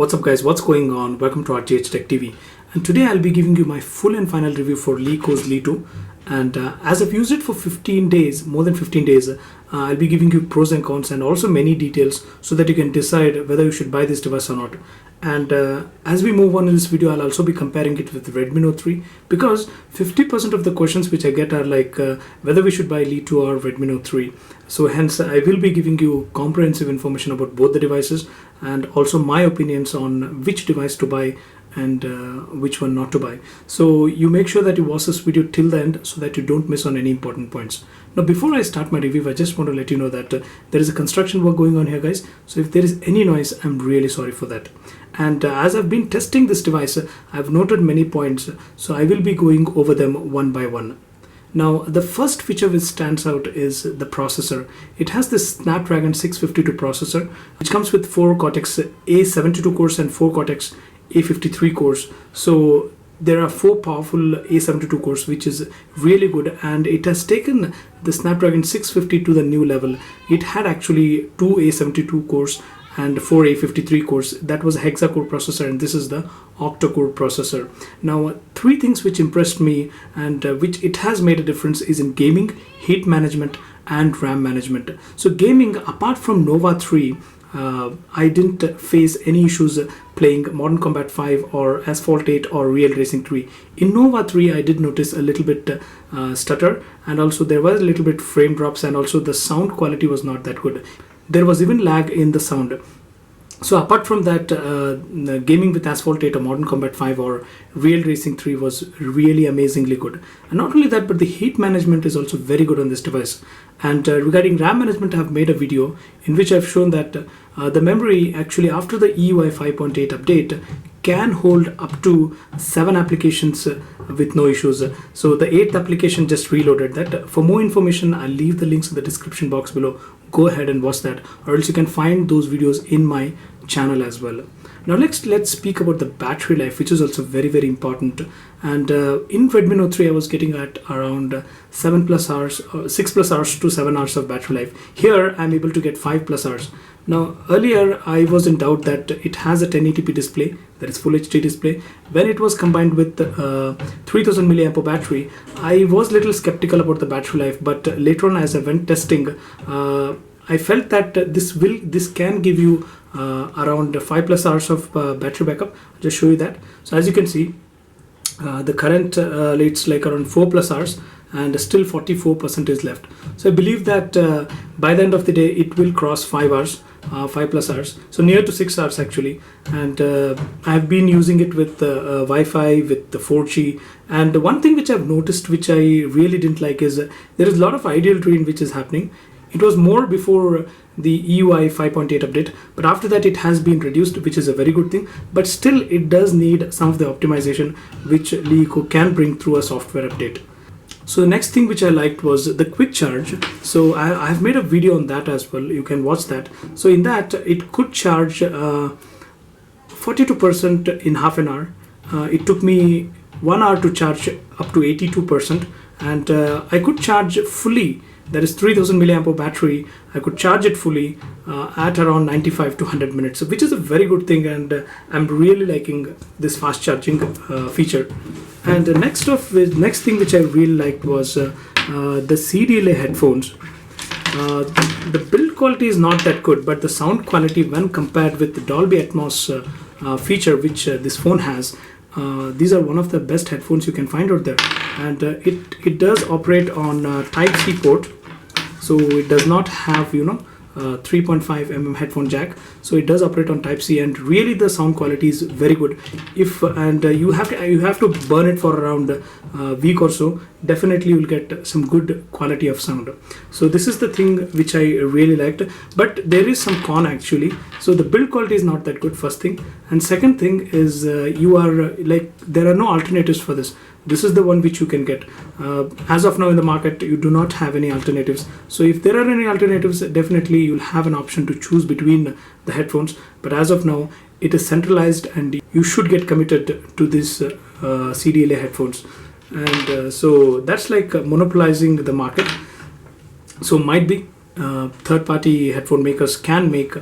What's up guys, what's going on? Welcome to RGHtechTv, and today I'll be giving you my full and final review for LeEco's LE2. And as I've used it for 15 days, more than 15 days, I'll be giving you pros and cons and also many details so that you can decide whether you should buy this device or not. And as we move on in this video, I'll also be comparing it with the Redmi Note 3, because 50% of the questions which I get are like whether we should buy LE2 or Redmi Note 3. So hence I will be giving you comprehensive information about both the devices and also my opinions on which device to buy and which one not to buy. So you make sure that you watch this video till the end so that you don't miss on any important points. Now before I start my review, I just want to let you know that there is a construction work going on here guys. So if there is any noise, I'm really sorry for that. And as I've been testing this device, I've noted many points, so I will be going over them one by one. Now the first feature which stands out is the processor. It has this Snapdragon 652 processor which comes with 4 Cortex A72 cores and 4 Cortex A53 cores. So there are 4 powerful A72 cores, which is really good, and it has taken the Snapdragon 650 to the new level. It had actually 2 A72 cores and 4 A53 cores. That was a hexa-core processor, and this is the octa-core processor. Now 3 things which impressed me and which it has made a difference is in gaming, heat management and RAM management. So gaming, apart from Nova 3, I didn't face any issues playing Modern Combat 5 or Asphalt 8 or Real Racing 3. In Nova 3 I did notice a little bit stutter, and also there was a little bit frame drops, and also the sound quality was not that good. There was even lag in the sound. So apart from that, gaming with Asphalt 8 or Modern Combat 5 or Real Racing 3 was really amazingly good. And not only that, but the heat management is also very good on this device. And regarding RAM management, I have made a video in which I've shown that the memory actually after the EUI 5.8 update can hold up to 7 applications with no issues. So the 8th application just reloaded that. For more information, I'll leave the links in the description box below. Go ahead and watch that, or else you can find those videos in my channel as well. Now let's speak about the battery life, which is also very important. And in Redmi Note 3 I was getting at around 7 plus hours, 6 plus hours to 7 hours of battery life. Here I'm able to get 5 plus hours. Now earlier I was in doubt that it has a 1080p display, that is full HD display. When it was combined with 3000 mAh battery, I was little skeptical about the battery life, but later on as I went testing, I felt that this can give you around 5 plus hours of battery backup. I'll just show you that. So as you can see, the current it's like around 4 plus hours, and still 44% is left. So I believe that by the end of the day it will cross 5 hours, 5 plus hours, so near to 6 hours actually. And I've been using it with Wi-Fi, with the 4G. And one thing which I've noticed which I really didn't like is there is a lot of idle drain which is happening. It was more before the EUI 5.8 update, but after that it has been reduced, which is a very good thing. But still it does need some of the optimization which LeEco can bring through a software update. So the next thing which I liked was the quick charge. So I've made a video on that as well. You can watch that. So in that it could charge 42% in half an hour. It took me 1 hour to charge up to 82%, and I could charge fully. That is 3000 mAh battery. I could charge it fully at around 95 to 100 minutes, which is a very good thing, and I'm really liking this fast charging feature. And the next thing which I really liked was the CDLA headphones. The build quality is not that good, but the sound quality when compared with the Dolby Atmos feature which this phone has, these are one of the best headphones you can find out there. And it does operate on Type-C port, so it does not have 3.5mm headphone jack, so it does operate on Type-C, and really the sound quality is very good. You have to burn it for around a week or so. Definitely you'll get some good quality of sound. So this is the thing which I really liked, but there is some con actually. So the build quality is not that good, first thing, and second thing is there are no alternatives for this. This is the one which you can get. As of now in the market, you do not have any alternatives. So if there are any alternatives, definitely you'll have an option to choose between the headphones. But as of now, it is centralized, and you should get committed to this CDLA headphones. And so that's like monopolizing the market. So might be third-party headphone makers can make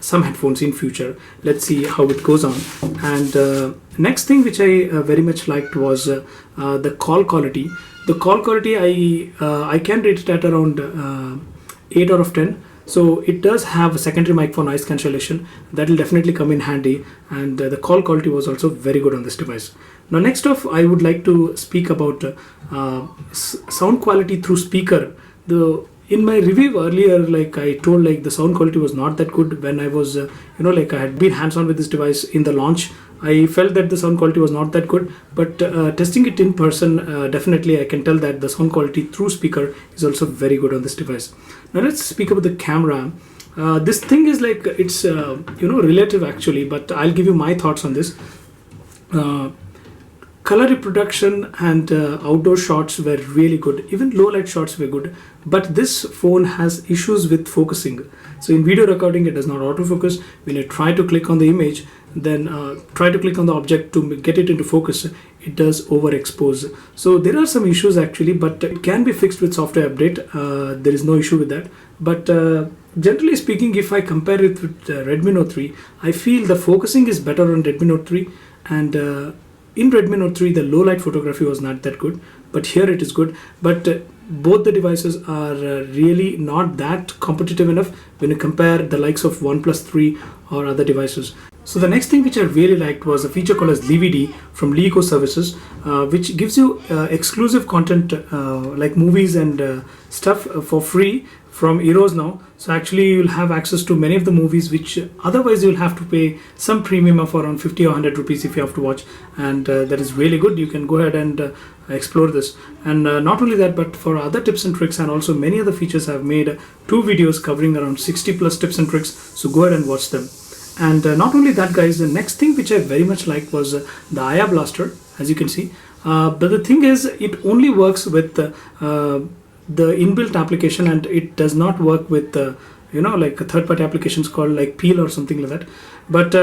some headphones in future. Let's see how it goes on. And next thing which I very much liked was the call quality. The call quality, I can rate it at around 8 out of 10. So it does have a secondary mic for noise cancellation. That will definitely come in handy, and the call quality was also very good on this device. Now next off, I would like to speak about sound quality through speaker. In my review earlier, like I told, like the sound quality was not that good when I was like I had been hands-on with this device in the launch. I felt that the sound quality was not that good, but testing it in person, definitely I can tell that the sound quality through speaker is also very good on this device. Now let's speak about the camera. This thing is like, it's relative actually, but I'll give you my thoughts on this. Color reproduction and outdoor shots were really good. Even low light shots were good. But this phone has issues with focusing. So in video recording, it does not autofocus. When you try to click on the image, then try to click on the object to get it into focus, it does overexpose. So there are some issues actually, but it can be fixed with software update. There is no issue with that. But generally speaking, if I compare it with Redmi Note 3, I feel the focusing is better on Redmi Note 3, and in Redmi Note 3, the low light photography was not that good, but here it is good. But both the devices are really not that competitive enough when you compare the likes of OnePlus 3 or other devices. So the next thing which I really liked was a feature called as DVD from LeEco Services, which gives you exclusive content like movies and stuff for free from Eros now. So actually you'll have access to many of the movies which otherwise you'll have to pay some premium of around 50 or 100 rupees if you have to watch, and that is really good. You can go ahead and explore this. And not only that, but for other tips and tricks and also many other features, I've made 2 videos covering around 60 plus tips and tricks, so go ahead and watch them. And not only that guys, the next thing which I very much liked was the IA Blaster, as you can see. But the thing is, it only works with the inbuilt application, and it does not work with like third-party applications called like Peel or something like that. But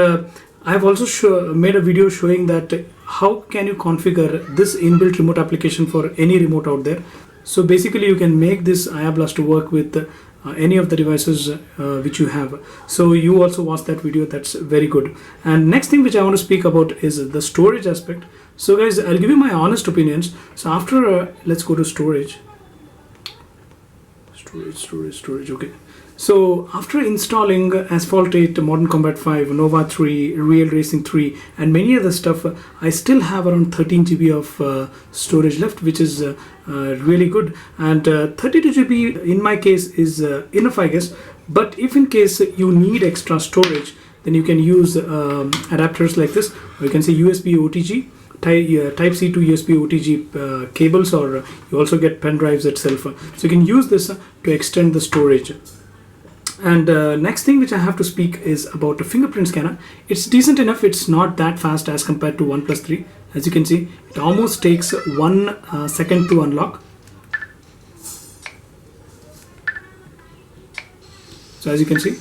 I've also made a video showing that how can you configure this inbuilt remote application for any remote out there. So basically you can make this IA Blaster work with any of the devices which you have. So you also watch that video, that's very good. And next thing which I want to speak about is the storage aspect. So guys, I'll give you my honest opinions. So after let's go to storage, okay. So after installing Asphalt 8, Modern Combat 5, Nova 3, Real Racing 3 and many other stuff, I still have around 13 GB of storage left, which is really good. And 32 GB in my case is enough, I guess. But if in case you need extra storage, then you can use adapters like this, or you can say USB OTG. Type C to USB OTG cables, or you also get pen drives itself. So you can use this to extend the storage. And next thing which I have to speak is about the fingerprint scanner. It's decent enough. It's not that fast as compared to OnePlus 3. As you can see, it almost takes 1 second to unlock. So as you can see.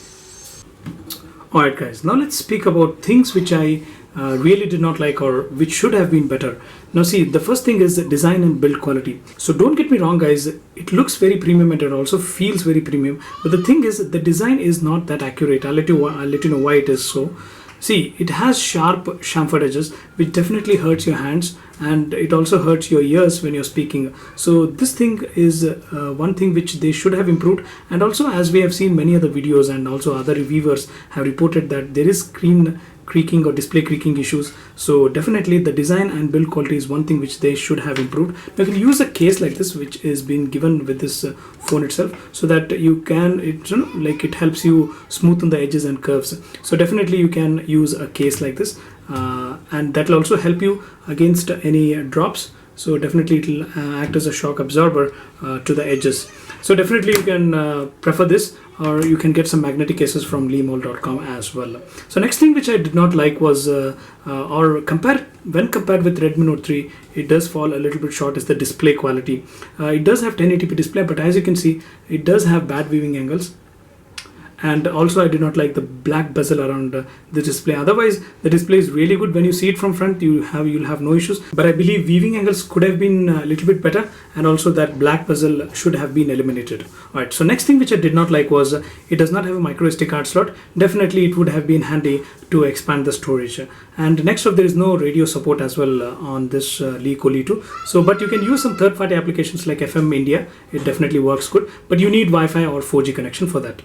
Alright guys, now let's speak about things which I really did not like, or which should have been better. Now see, the first thing is design and build quality. So don't get me wrong guys, it looks very premium and it also feels very premium, but the thing is the design is not that accurate. I'll let you know why it is so. See, it has sharp chamfered edges, which definitely hurts your hands, and it also hurts your ears when you're speaking. So this thing is one thing which they should have improved. And also, as we have seen many other videos and also other reviewers have reported that there is screen creaking or display creaking issues. So definitely the design and build quality is one thing which they should have improved. You can use a case like this which is being given with this phone itself, so that you can, it helps you smoothen the edges and curves. So definitely you can use a case like this, and that will also help you against any drops. So definitely it will act as a shock absorber to the edges. So definitely you can prefer this, or you can get some magnetic cases from leemol.com as well. So next thing which I did not like was, when compared with Redmi Note 3, it does fall a little bit short, is the display quality. It does have 1080p display, but as you can see, it does have bad viewing angles. and also I did not like the black bezel around the display. Otherwise the display is really good. When you see it from front, you'll have no issues, but I believe viewing angles could have been a little bit better, and also that black bezel should have been eliminated. Alright, so next thing which I did not like was it does not have a micro SD card slot. Definitely it would have been handy to expand the storage. And next up, there is no radio support as well on this LeEco Li2. So but you can use some third-party applications like FM India. It definitely works good, but you need Wi-Fi or 4G connection for that.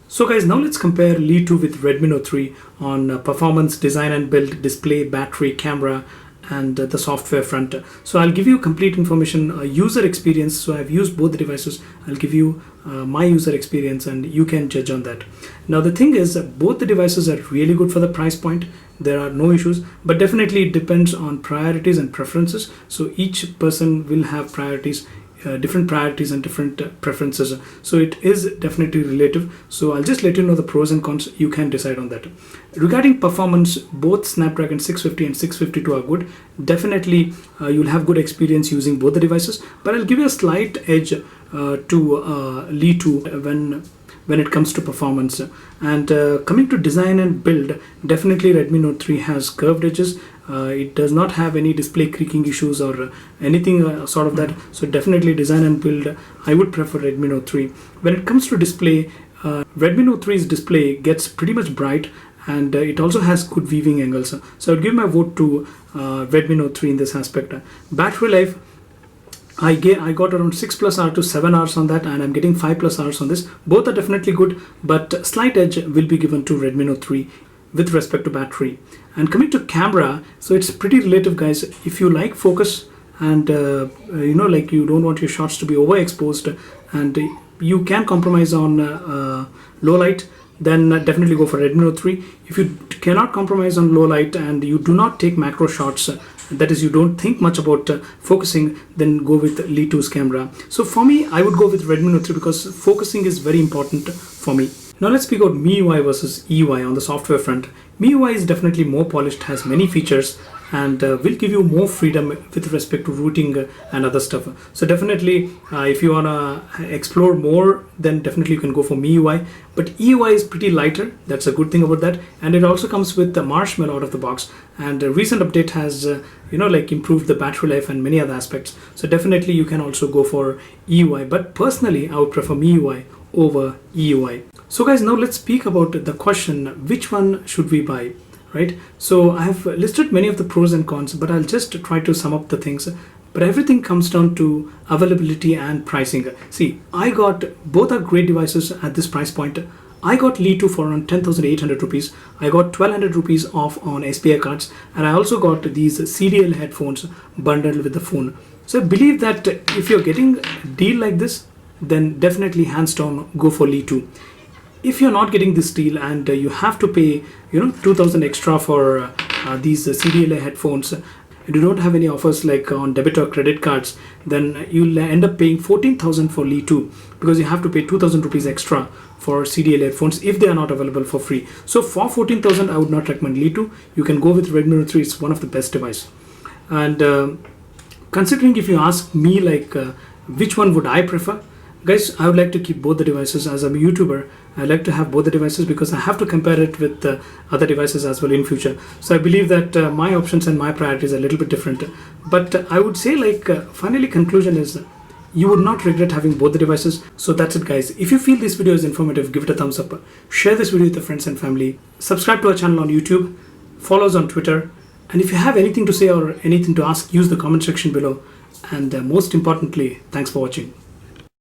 So guys, now let's compare Li2 with Redmi Note 3 on performance, design and build, display, battery, camera, and the software front. So I'll give you complete information, user experience. So I've used both the devices. I'll give you my user experience and you can judge on that. Now the thing is, both the devices are really good for the price point. There are no issues, but definitely it depends on priorities and preferences. So each person will have priorities, different priorities and different preferences. So it is definitely relative. So I'll just let you know the pros and cons. You can decide on that. Regarding performance, both Snapdragon 650 and 652 are good. Definitely you'll have good experience using both the devices, but I'll give you a slight edge to Li2 when it comes to performance. And coming to design and build, definitely Redmi Note 3 has curved edges. It does not have any display creaking issues or anything sort of that. So definitely design and build, I would prefer Redmi Note 3. When it comes to display, Redmi Note 3's display gets pretty much bright, and it also has good viewing angles. So I would give my vote to Redmi Note 3 in this aspect. Battery life, I got around 6+ hours to 7 hours on that, and I'm getting 5+ hours on this. Both are definitely good, but slight edge will be given to Redmi Note 3 with respect to battery. And coming to camera, so it's pretty relative, guys. If you like focus and like you don't want your shots to be overexposed and you can compromise on low light, then definitely go for Redmi Note 3. If you cannot compromise on low light and you do not take macro shots, that is, you don't think much about focusing, then go with Li2's camera. So for me, I would go with Redmi Note 3 because focusing is very important for me. Now let's speak about MIUI versus EUI on the software front. MIUI is definitely more polished, has many features, and will give you more freedom with respect to routing and other stuff. So definitely if you want to explore more, then definitely you can go for MIUI. But EUI is pretty lighter. That's a good thing about that. And it also comes with the Marshmallow out of the box. And a recent update has improved the battery life and many other aspects. So definitely you can also go for EUI. But personally, I would prefer MIUI over EUI. So guys, now let's speak about the question, which one should we buy? Right, so I have listed many of the pros and cons, but I'll just try to sum up the things. But everything comes down to availability and pricing. See, both are great devices at this price point. I got Li2 for around 10,800 rupees. I got 1,200 rupees off on SBI cards, and I also got these CDLA headphones bundled with the phone. So I believe that if you're getting a deal like this, then definitely hands down go for Li2. If you're not getting this deal and you have to pay 2,000 extra for these CDLA headphones, and you don't have any offers like on debit or credit cards, then you'll end up paying 14,000 for Li2 because you have to pay 2,000 rupees extra for CDLA headphones if they are not available for free. So for 14,000, I would not recommend Li2. You can go with Redmi Note 3. It's one of the best device. And considering, if you ask me which one would I prefer, guys, I would like to keep both the devices. As a YouTuber, I like to have both the devices because I have to compare it with other devices as well in future. So I believe that my options and my priorities are a little bit different. But I would say finally conclusion is you would not regret having both the devices. So that's it, guys. If you feel this video is informative, give it a thumbs up. Share this video with your friends and family. Subscribe to our channel on YouTube. Follow us on Twitter. And if you have anything to say or anything to ask, use the comment section below. And most importantly, thanks for watching.